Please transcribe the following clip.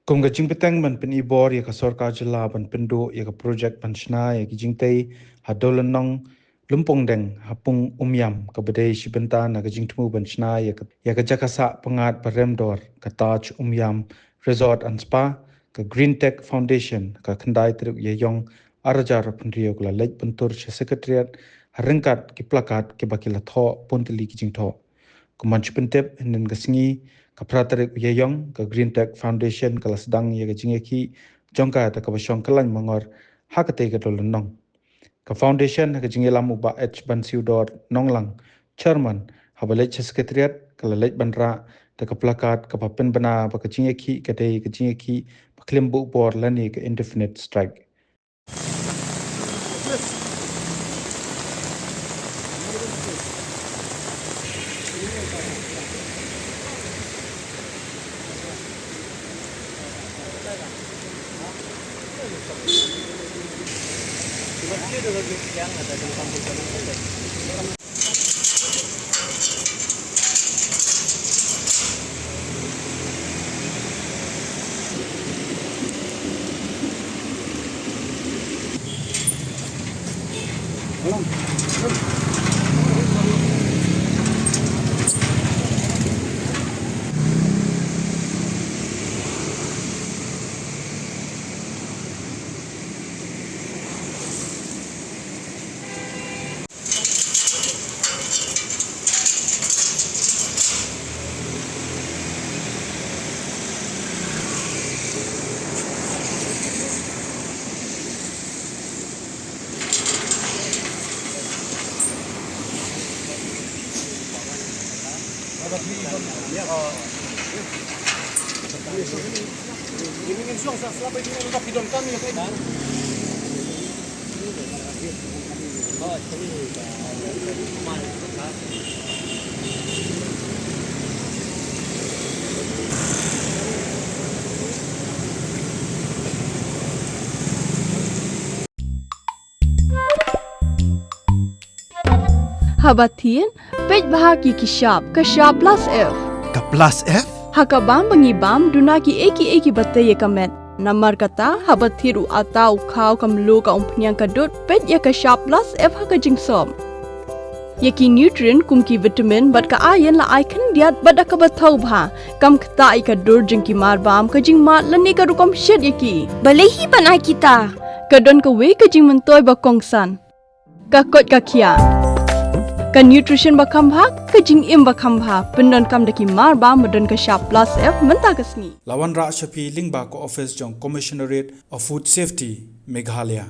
Kung ga jing petang ban pen ibor ya ka sorkar jila ban pendo ya ka project ban shna ya ki jing tei hadolan nong Lumpongdeng hapung umyam ka bedai shibenta na ka jing tumu ban shna ya ka jakasa pengat baremdor ka taj umyam resort and spa ka Green Tech Foundation ka kendai teruk ya yong arajar pendriyo kula lej bentur secretariat harengkat ki plakat ki bakila tho ponteli ki jing tho kumanch pentep nen gasingi ka pratarik yeyong ka Green Tech Foundation kala sedang ye ka jingeki jongka ta ka basong kalan mangor hakate ka dolon nong ka foundation ka jingelam uba h bansiudor nonglang chairman habalech secretariat kala lech banra ta ka plakat ka papen bana ba ka jingeki ka dei ka jingeki paklembu bor lani ka indefinite strike Habatin, pej bahagi ki sharp plus F. Ka plus F? Hakabam bangibam dunaki eki batai ye kamet. Namar kata habathiru atau kau kamlu ka umpnyang kadut pej ya ka sharp plus F haka jingsom. Yaki nutrient kumki vitamin bat ka iron la icon diat bat ka bathau bha kam kata ka dur jingki marbam ka jingmat lani ka rukom shed yaki. Balehi panai kita. Kadon ka we ka jing mentoy ba kongsan. Ka kot ka kia. Ka nutrition bakam bha ka jing im bakam bha pendon kam daki marba medon ka sharp plus F menta kasni lawan ra shapi lingba ko office jong commissionerate of food safety Meghalaya